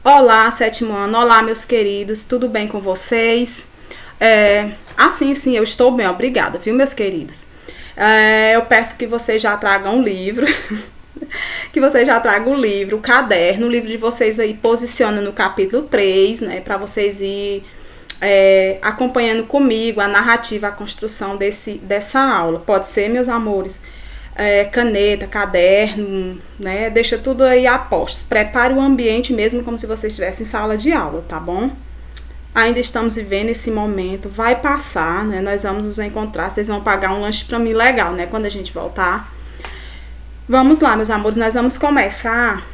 Olá, sétimo ano. Olá, meus queridos. Tudo bem com vocês? Sim, eu estou bem, obrigada, viu, meus queridos? Eu peço que vocês já tragam um livro, que vocês já tragam o livro, o caderno, o livro de vocês aí posiciona no capítulo 3, né, para vocês ir acompanhando comigo a narrativa, a construção dessa aula. Pode ser, meus amores, caneta, caderno, né? Deixa tudo aí a postos. Prepare o ambiente mesmo como se vocês estivessem em sala de aula, tá bom? Ainda estamos vivendo esse momento, vai passar, né? Nós vamos nos encontrar, vocês vão pagar um lanche pra mim legal, né? Quando a gente voltar. Vamos lá, meus amores, nós vamos começar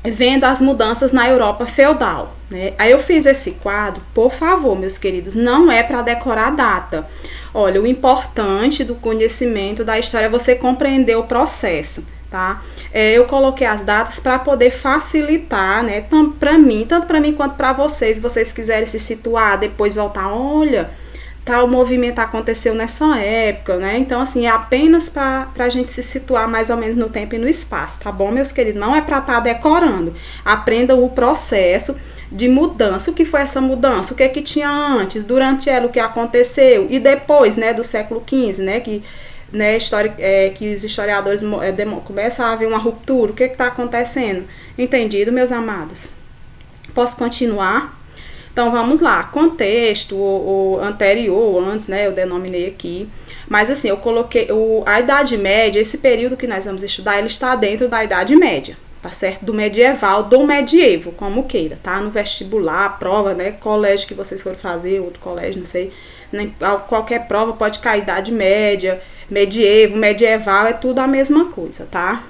vendo as mudanças na Europa feudal, né? Aí eu fiz esse quadro, por favor, meus queridos, não é para decorar a data. Olha, o importante do conhecimento da história é você compreender o processo, tá? Eu coloquei as datas para poder facilitar, né? Tanto para mim quanto para vocês. Se vocês quiserem se situar, depois voltar, olha, tal movimento aconteceu nessa época, né? Então, assim, é apenas para a gente se situar mais ou menos no tempo e no espaço, tá bom, meus queridos? Não é para estar decorando. Aprendam o processo de mudança. O que foi essa mudança? O que tinha antes, durante ela, o que aconteceu, e depois, né, do século XV, né, que os historiadores começam a haver uma ruptura. O que está acontecendo? Entendido, meus amados? Posso continuar? Então, vamos lá. Contexto, o anterior, antes, né, eu denominei aqui. Mas, assim, eu coloquei a Idade Média, esse período que nós vamos estudar, ele está dentro da Idade Média, tá certo? Do medieval, do medievo, como queira, tá? No vestibular, prova, né? Colégio que vocês forem fazer, outro colégio, não sei. Qualquer prova pode cair Idade Média, medievo, medieval, é tudo a mesma coisa, tá?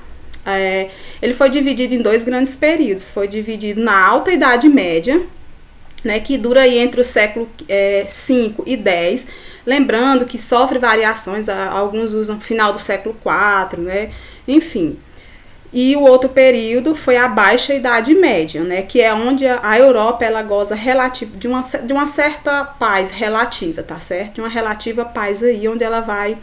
Ele foi dividido em dois grandes períodos. Foi dividido na Alta Idade Média, né? Que dura aí entre o século 5 e 10. Lembrando que sofre variações, alguns usam final do século 4, né? Enfim. E o outro período foi a Baixa Idade Média, né, que é onde a Europa ela goza de uma certa paz relativa, tá certo? De uma relativa paz aí, onde ela vai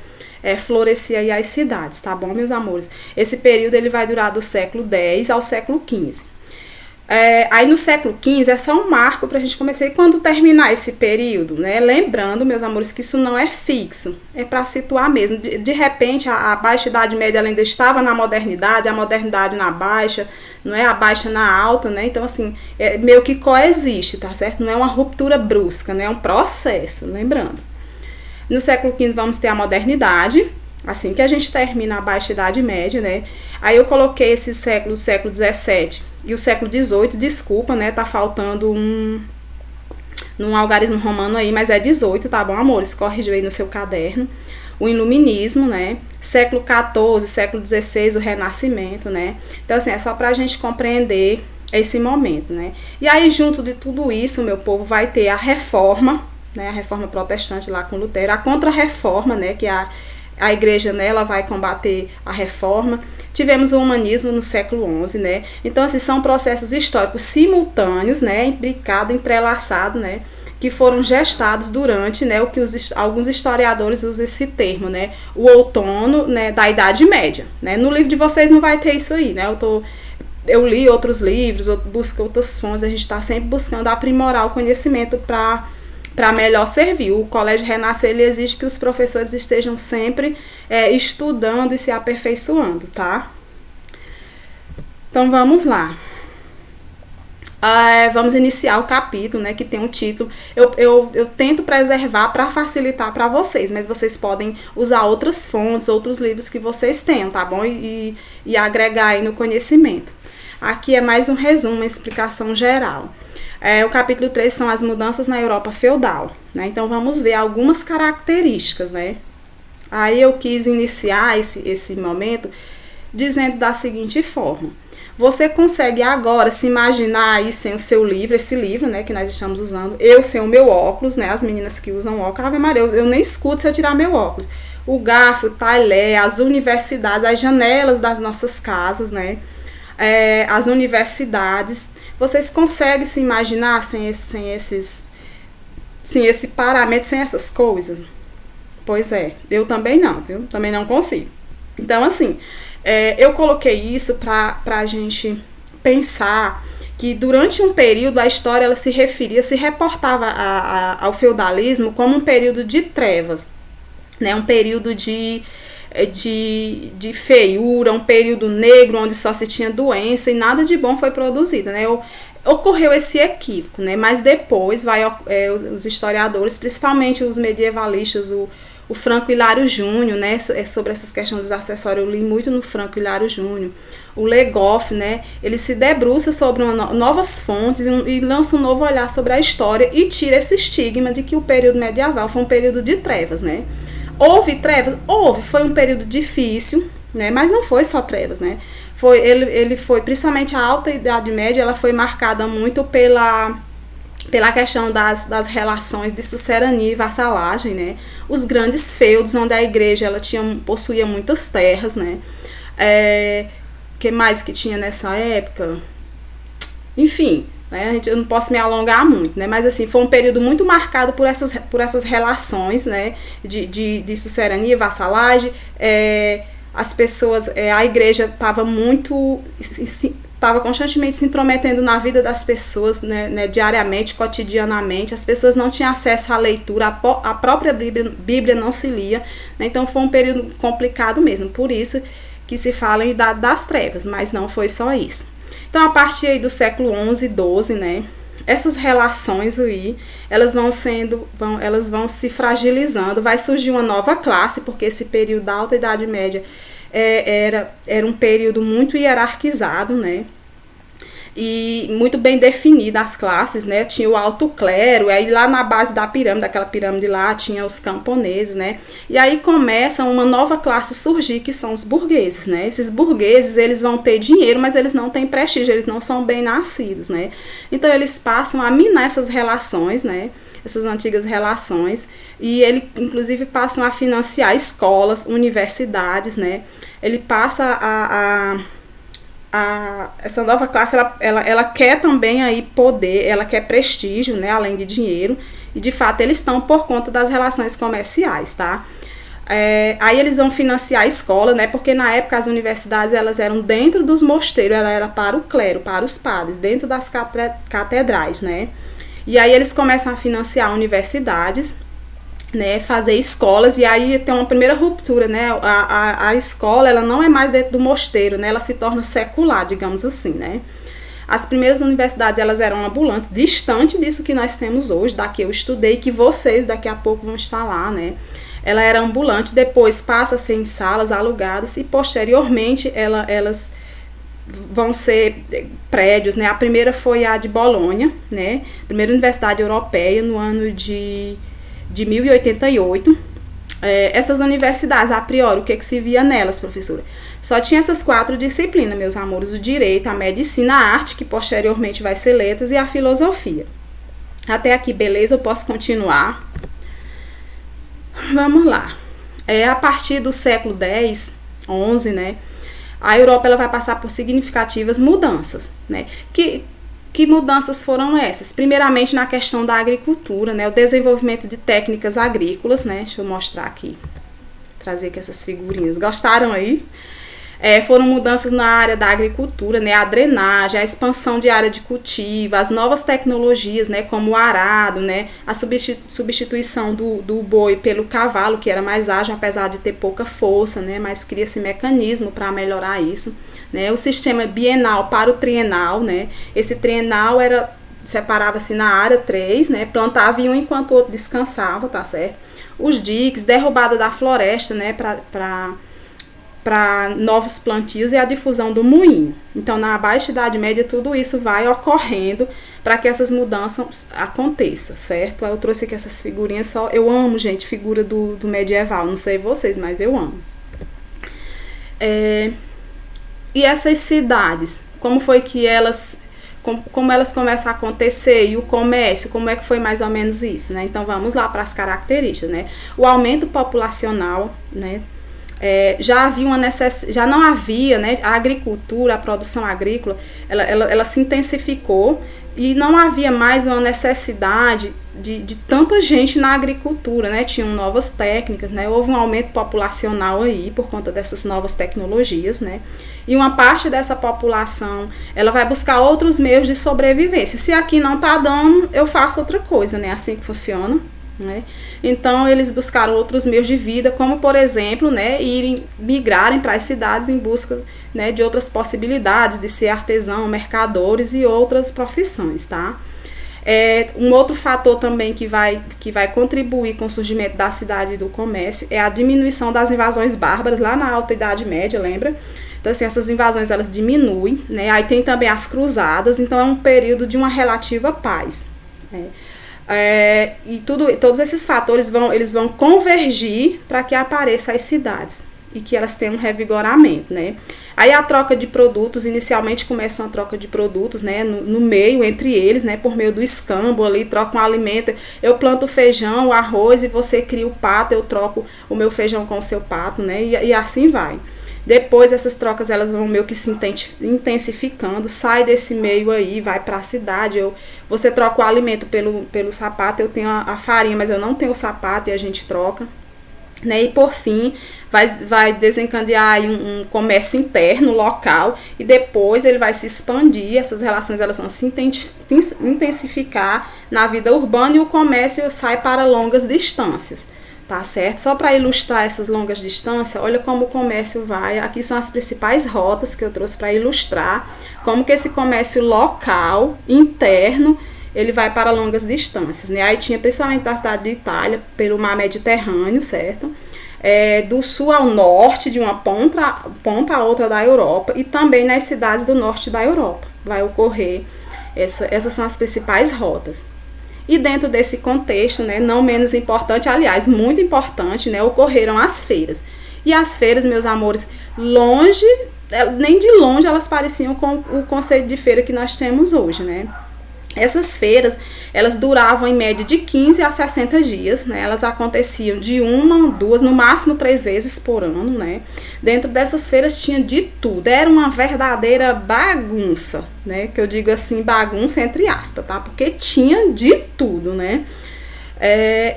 florescer aí as cidades, tá bom, meus amores? Esse período ele vai durar do século X ao século XV. Aí no século XV é só um marco para a gente começar. E quando terminar esse período, né? Lembrando, meus amores, que isso não é fixo, é para situar mesmo. De repente, a Baixa Idade Média ela ainda estava na modernidade, a modernidade na baixa, não é a baixa na alta, né? Então, assim, meio que coexiste, tá certo? Não é uma ruptura brusca, né? É um processo, lembrando. No século XV vamos ter a modernidade, assim que a gente termina a Baixa Idade Média, né? Aí eu coloquei esse século, o século XVII e o século XVIII, desculpa, né? Tá faltando num algarismo romano aí, mas é 18, tá bom, amores? Corrija aí no seu caderno. O Iluminismo, né? Século XIV, século XVI, o Renascimento, né? Então, assim, é só pra gente compreender esse momento, né? E aí, junto de tudo isso, meu povo, vai ter a Reforma, né? A Reforma Protestante lá com Lutero, a Contra-Reforma, né? Que a igreja, né, ela vai combater a reforma. Tivemos o humanismo no século XI, né? Então, assim, são processos históricos simultâneos, né, imbricados, entrelaçados, né, que foram gestados durante, né, o que alguns historiadores usam esse termo, né, o outono, né, da Idade Média, né? No livro de vocês não vai ter isso aí, né? Eu li outros livros, busco outras fontes, a gente está sempre buscando aprimorar o conhecimento para melhor servir. O Colégio Renascer, ele exige que os professores estejam sempre estudando e se aperfeiçoando, tá? Então, vamos lá. Vamos iniciar o capítulo, né, que tem um título. Eu tento preservar para facilitar para vocês, mas vocês podem usar outras fontes, outros livros que vocês tenham, tá bom? E agregar aí no conhecimento. Aqui é mais um resumo, uma explicação geral. O capítulo 3 são as mudanças na Europa feudal, né? Então, vamos ver algumas características, né? Aí eu quis iniciar esse momento dizendo da seguinte forma. Você consegue agora se imaginar aí sem o seu livro, esse livro, né, que nós estamos usando, eu sem o meu óculos, né, as meninas que usam óculos, Ave Maria, eu nem escuto se eu tirar meu óculos. O garfo, o talher, as universidades, as janelas das nossas casas, né, as universidades. Vocês conseguem se imaginar sem esse paramento, sem essas coisas? Pois é, eu também não, viu? Também não consigo. Então, assim, eu coloquei isso para a gente pensar que durante um período a história ela se reportava ao feudalismo como um período de trevas, né? Um período de feiura, um período negro onde só se tinha doença e nada de bom foi produzido, né? Ocorreu esse equívoco, né? Mas depois os historiadores, principalmente os medievalistas, o Franco Hilário Júnior, né? Sobre essas questões dos acessórios, eu li muito no Franco Hilário Júnior. O Le Goff, né? Ele se debruça sobre novas fontes e lança um novo olhar sobre a história e tira esse estigma de que o período medieval foi um período de trevas, né? Houve trevas? Houve, foi um período difícil, né? Mas não foi só trevas, né? Ele foi, principalmente a Alta Idade Média, ela foi marcada muito pela questão das relações de sucerania e vassalagem, né? Os grandes feudos, onde a igreja ela possuía muitas terras, né? Que mais que tinha nessa época? Enfim, né? Eu não posso me alongar muito, né? Mas assim, foi um período muito marcado por essas relações, né? De sucerania e vassalagem. As pessoas, a igreja estava constantemente se intrometendo na vida das pessoas, né, diariamente, cotidianamente. As pessoas não tinham acesso à leitura, a própria Bíblia não se lia, né? Então foi um período complicado mesmo, por isso que se fala em Idade das Trevas, mas não foi só isso. Então, a partir aí do século XI e XII, né, essas relações aí, elas vão se fragilizando, vai surgir uma nova classe, porque esse período da Alta Idade Média era um período muito hierarquizado, né, e muito bem definidas as classes, né? Tinha o alto clero, aí lá na base da pirâmide, daquela pirâmide lá, tinha os camponeses, né? E aí começa uma nova classe surgir, que são os burgueses, né? Esses burgueses, eles vão ter dinheiro, mas eles não têm prestígio, eles não são bem nascidos, né? Então eles passam a minar essas relações, né? Essas antigas relações, e eles inclusive passam a financiar escolas, universidades, né? Ele passa essa nova classe, ela quer também aí poder, ela quer prestígio, né, além de dinheiro, e de fato eles estão por conta das relações comerciais, tá? Aí eles vão financiar a escola, né, porque na época as universidades elas eram dentro dos mosteiros, ela era para o clero, para os padres, dentro das catedrais, né? E aí eles começam a financiar universidades, né, fazer escolas, e aí tem uma primeira ruptura, né, a escola, ela não é mais dentro do mosteiro, né, ela se torna secular, digamos assim, né. As primeiras universidades, elas eram ambulantes, distante disso que nós temos hoje, da que eu estudei, que vocês daqui a pouco vão estar lá, né. Ela era ambulante, depois passa a ser em salas alugadas, e posteriormente elas vão ser prédios, né. A primeira foi a de Bolonha, né, primeira universidade europeia, no ano de 1088, essas universidades, a priori, o que se via nelas, professora? Só tinha essas 4 disciplinas, meus amores: o direito, a medicina, a arte, que posteriormente vai ser letras, e a filosofia. Até aqui, beleza? Eu posso continuar? Vamos lá. A partir do século X, XI, né, a Europa ela vai passar por significativas mudanças, né, Que mudanças foram essas? Primeiramente na questão da agricultura, né? O desenvolvimento de técnicas agrícolas, né? Deixa eu mostrar aqui, trazer aqui essas figurinhas. Gostaram aí? Foram mudanças na área da agricultura, né? A drenagem, a expansão de área de cultivo, as novas tecnologias, né? Como o arado, né? A substituição do boi pelo cavalo, que era mais ágil, apesar de ter pouca força, né? Mas cria-se mecanismo para melhorar isso. Né, o sistema bienal para o trienal, né, esse trienal separava-se na área 3, né, plantava um enquanto o outro descansava, tá certo? Os diques, derrubada da floresta, né, para novos plantios, e a difusão do moinho. Então, na Baixa Idade Média, tudo isso vai ocorrendo para que essas mudanças aconteçam, certo? Eu trouxe aqui essas figurinhas, eu amo, gente, figura do medieval, não sei vocês, mas eu amo. E essas cidades, como foi que como elas começam a acontecer, e o comércio, como é que foi mais ou menos isso, né? Então vamos lá para as características, né? O aumento populacional, né? Já não havia, né? A agricultura, a produção agrícola, ela se intensificou, E não havia mais uma necessidade de tanta gente na agricultura, né? Tinham novas técnicas, né? Houve um aumento populacional aí por conta dessas novas tecnologias, né? E uma parte dessa população, ela vai buscar outros meios de sobrevivência. Se aqui não tá dando, eu faço outra coisa, né? Assim que funciona, né? Então, eles buscaram outros meios de vida, como, por exemplo, né, migrarem para as cidades em busca, né, de outras possibilidades de ser artesão, mercadores e outras profissões, tá? Um outro fator também que vai contribuir com o surgimento da cidade e do comércio é a diminuição das invasões bárbaras lá na Alta Idade Média, lembra? Então, assim, essas invasões, elas diminuem, né? Aí tem também as cruzadas, então é um período de uma relativa paz, né? E todos esses fatores eles vão convergir para que apareçam as cidades e que elas tenham um revigoramento, né? Aí a troca de produtos, inicialmente começa uma troca de produtos, né? No meio, entre eles, né? Por meio do escambo ali, troca um alimento. Eu planto feijão, o arroz e você cria o pato, eu troco o meu feijão com o seu pato, né? E assim vai. Depois essas trocas elas vão meio que se intensificando, sai desse meio aí, vai para a cidade, você troca o alimento pelo sapato, eu tenho a farinha, mas eu não tenho o sapato e a gente troca, né? E por fim vai desencadear aí um comércio interno, local, e depois ele vai se expandir, essas relações elas vão se intensificar na vida urbana e o comércio sai para longas distâncias. Tá certo? Só para ilustrar essas longas distâncias, olha como o comércio vai. Aqui são as principais rotas que eu trouxe para ilustrar como que esse comércio local, interno, ele vai para longas distâncias, né? Aí tinha principalmente da cidade de Itália, pelo mar Mediterrâneo, certo? Do sul ao norte, de uma ponta a outra da Europa, e também nas cidades do norte da Europa vai ocorrer. Essas são as principais rotas. E dentro desse contexto, né, não menos importante, aliás, muito importante, né, ocorreram as feiras. E as feiras, meus amores, nem de longe elas pareciam com o conceito de feira que nós temos hoje, né? Essas feiras, elas duravam em média de 15 a 60 dias, né? Elas aconteciam de 1, 2, no máximo 3 vezes por ano, né? Dentro dessas feiras tinha de tudo, era uma verdadeira bagunça, né? Que eu digo assim, bagunça entre aspas, tá? Porque tinha de tudo, né?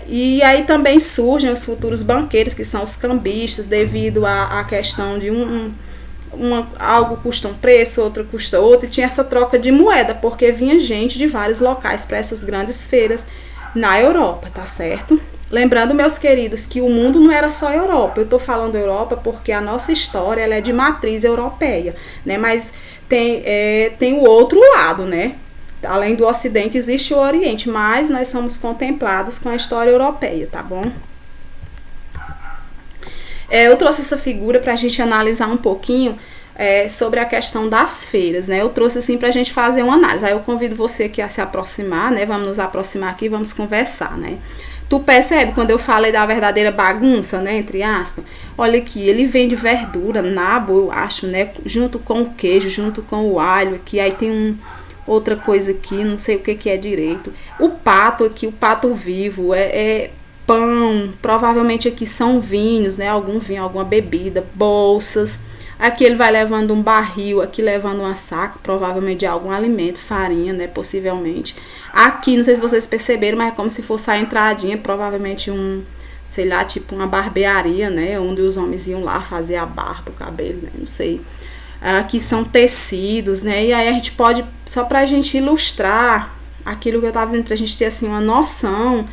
E aí também surgem os futuros banqueiros, que são os cambistas, devido à questão de algo custa um preço, outro custa outro, e tinha essa troca de moeda, porque vinha gente de vários locais para essas grandes feiras na Europa, tá certo? Lembrando, meus queridos, que o mundo não era só Europa. Eu tô falando Europa porque a nossa história ela é de matriz europeia, né? Mas tem o outro lado, né? Além do Ocidente existe o Oriente, mas nós somos contemplados com a história europeia, tá bom? Eu trouxe essa figura para a gente analisar um pouquinho sobre a questão das feiras, né? Eu trouxe assim para a gente fazer uma análise. Aí eu convido você aqui a se aproximar, né? Vamos nos aproximar aqui e vamos conversar, né? Tu percebe quando eu falei da verdadeira bagunça, né? Entre aspas. Olha aqui, ele vende verdura, nabo, eu acho, né? Junto com o queijo, junto com o alho aqui. Aí tem outra coisa aqui, não sei o que é direito. O pato aqui, o pato vivo, pão, provavelmente aqui são vinhos, né? Algum vinho, alguma bebida, bolsas. Aqui ele vai levando um barril, aqui levando uma saca, provavelmente de algum alimento, farinha, né? Possivelmente. Aqui, não sei se vocês perceberam, mas é como se fosse a entradinha, provavelmente sei lá, tipo uma barbearia, né? Onde os homens iam lá fazer a barba, o cabelo, né? Não sei. Aqui são tecidos, né? E aí a gente pode, só pra gente ilustrar aquilo que eu tava dizendo, pra gente ter assim uma noção,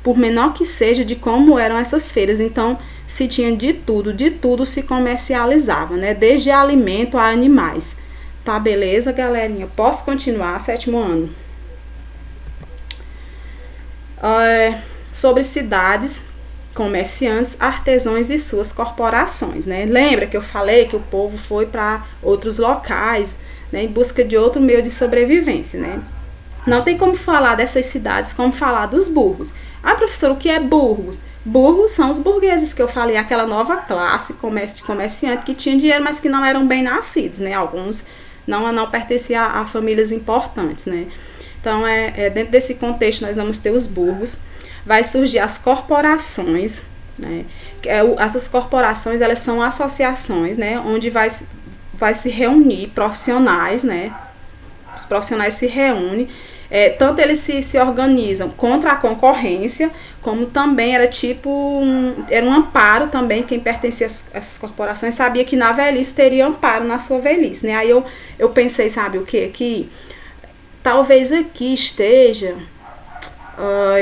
por menor que seja, de como eram essas feiras. Então, se tinha de tudo se comercializava, né? Desde alimento a animais. Tá, beleza, galerinha? Posso continuar, 7º ano? Sobre cidades, comerciantes, artesãos e suas corporações, né? Lembra que eu falei que o povo foi para outros locais, né? Em busca de outro meio de sobrevivência, né? Não tem como falar dessas cidades como falar dos burgos. Ah, professor, o que é burgos? Burgos são os burgueses que eu falei, aquela nova classe de comerciante que tinha dinheiro, mas que não eram bem nascidos, né? Alguns não pertenciam a famílias importantes, né? Então, dentro desse contexto, nós vamos ter os burgos, vai surgir as corporações, né? Essas corporações, elas são associações, né? Onde vai se reunir profissionais, né? Os profissionais se reúnem, tanto eles se organizam contra a concorrência, como também era era um amparo também. Quem pertencia a essas corporações sabia que na velhice teria amparo na sua velhice, né? Aí eu pensei, sabe o que? Que talvez aqui esteja,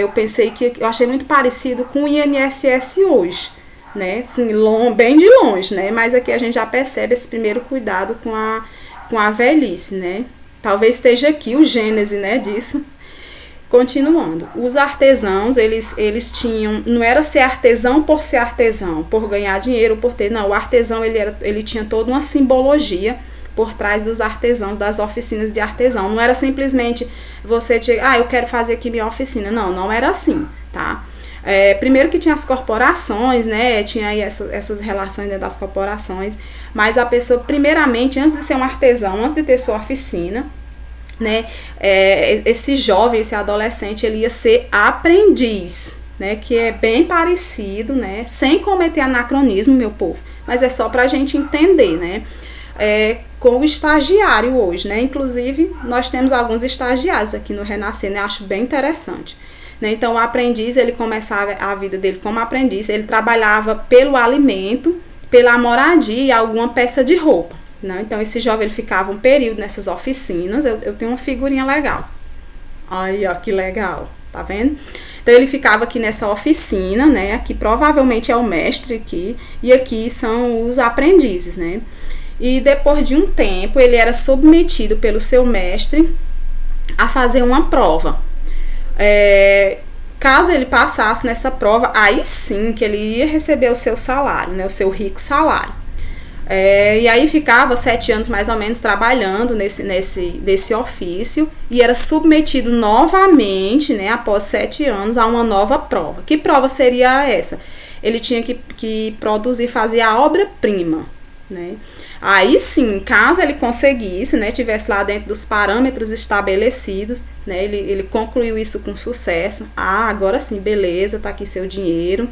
eu pensei que eu achei muito parecido com o INSS hoje, né? Assim, bem de longe, né? Mas aqui a gente já percebe esse primeiro cuidado com a velhice, né? Talvez esteja aqui o gênese, né, disso. Continuando, os artesãos, eles tinham, não era ser artesão, por ganhar dinheiro, por ter, não, o artesão, ele tinha toda uma simbologia por trás dos artesãos, das oficinas de artesão. Não era simplesmente você, eu quero fazer aqui minha oficina. Não era assim, tá? Primeiro que tinha as corporações, né, tinha aí essas relações dentro das corporações, mas a pessoa, primeiramente, antes de ser um artesão, antes de ter sua oficina, né, esse jovem, esse adolescente, ele ia ser aprendiz, né, que é bem parecido, né, sem cometer anacronismo, meu povo, mas é só pra gente entender, né, com o estagiário hoje, né, inclusive nós temos alguns estagiários aqui no Renascer, né, acho bem interessante. Então, o aprendiz, ele começava a vida dele como aprendiz, ele trabalhava pelo alimento, pela moradia e alguma peça de roupa, né? Então, esse jovem, ele ficava um período nessas oficinas. Eu tenho uma figurinha legal. Aí, ó, que legal, tá vendo? Então, ele ficava aqui nessa oficina, né? Aqui provavelmente é o mestre aqui, e aqui são os aprendizes, né? E depois de um tempo, ele era submetido pelo seu mestre a fazer uma prova. Caso ele passasse nessa prova, aí sim que ele ia receber o seu salário, né, o seu rico salário. E aí ficava 7 anos mais ou menos trabalhando nesse ofício e era submetido novamente, né, após 7 anos, a uma nova prova. Que prova seria essa? Ele tinha que produzir, fazer a obra-prima, né? Aí sim, caso ele conseguisse, né, tivesse lá dentro dos parâmetros estabelecidos, né, ele concluiu isso com sucesso. Agora sim, beleza, tá aqui seu dinheiro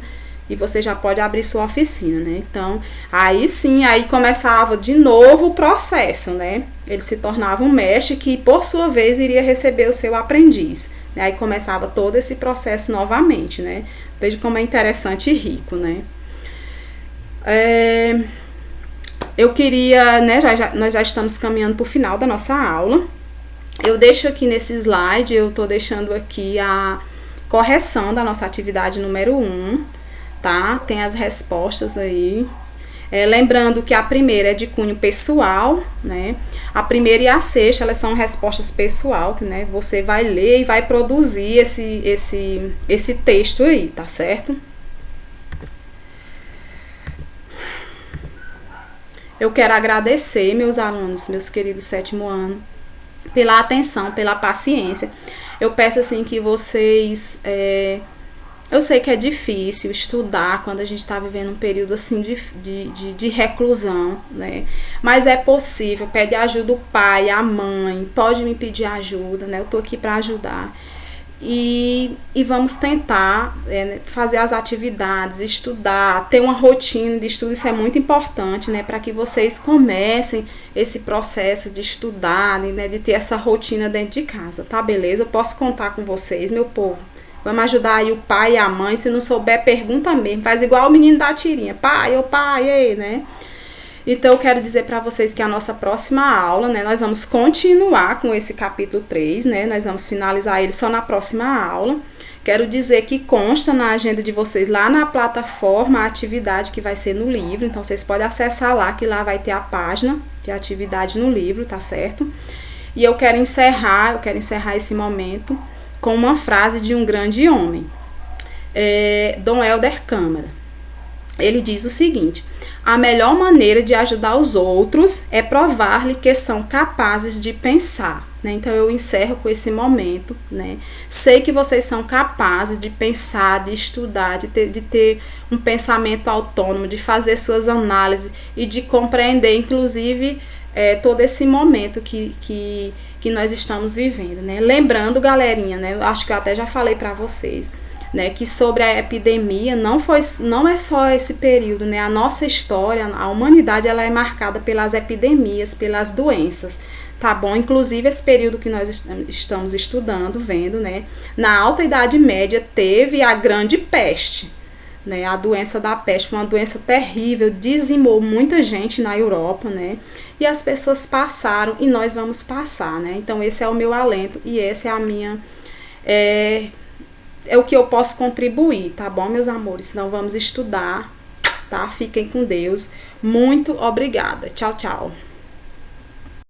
e você já pode abrir sua oficina, né? Então, aí sim, aí começava de novo o processo, né? Ele se tornava um mestre que, por sua vez, iria receber o seu aprendiz, né? Aí começava todo esse processo novamente, né? Veja como é interessante e rico, né? Eu queria, né, nós já estamos caminhando para o final da nossa aula. Eu deixo aqui nesse slide, eu estou deixando aqui a correção da nossa atividade número 1, tá? Tem as respostas aí. Lembrando que a primeira é de cunho pessoal, né? A primeira e a sexta, elas são respostas pessoal, que, né, você vai ler e vai produzir esse texto aí, tá certo? Eu quero agradecer meus alunos, meus queridos 7º ano, pela atenção, pela paciência. Eu peço assim que vocês... eu sei que é difícil estudar quando a gente está vivendo um período assim de reclusão, né? Mas é possível. Pede ajuda o pai, a mãe, pode me pedir ajuda, né? Eu tô aqui para ajudar. E vamos tentar fazer as atividades, estudar, ter uma rotina de estudo. Isso é muito importante, né, para que vocês comecem esse processo de estudar, né, de ter essa rotina dentro de casa, tá? Beleza? Eu posso contar com vocês, meu povo. Vamos ajudar aí o pai e a mãe. Se não souber, pergunta mesmo. Faz igual o menino da tirinha. Pai, ô pai, ei, né? Então, eu quero dizer para vocês que a nossa próxima aula, né, nós vamos continuar com esse capítulo 3, né, nós vamos finalizar ele só na próxima aula. Quero dizer que consta na agenda de vocês lá na plataforma a atividade que vai ser no livro, então vocês podem acessar lá, que lá vai ter a página de atividade no livro, tá certo? E eu quero encerrar esse momento com uma frase de um grande homem, Dom Helder Câmara. Ele diz o seguinte: a melhor maneira de ajudar os outros é provar-lhe que são capazes de pensar, né? Então, eu encerro com esse momento, né? Sei que vocês são capazes de pensar, de estudar, de ter um pensamento autônomo, de fazer suas análises e de compreender, inclusive, todo esse momento que nós estamos vivendo, né? Lembrando, galerinha, né? Eu acho que eu até já falei para vocês. né, que sobre a epidemia não é só esse período, né, a nossa história, a humanidade, ela é marcada pelas epidemias, pelas doenças, tá bom? Inclusive esse período que nós estamos estudando, vendo, né, na Alta Idade Média teve a Grande Peste, né, a doença da peste foi uma doença terrível, dizimou muita gente na Europa, né, e as pessoas passaram e nós vamos passar, né, então esse é o meu alento e essa é a minha, é o que eu posso contribuir, tá bom, meus amores? Então vamos estudar, tá? Fiquem com Deus. Muito obrigada. Tchau, tchau.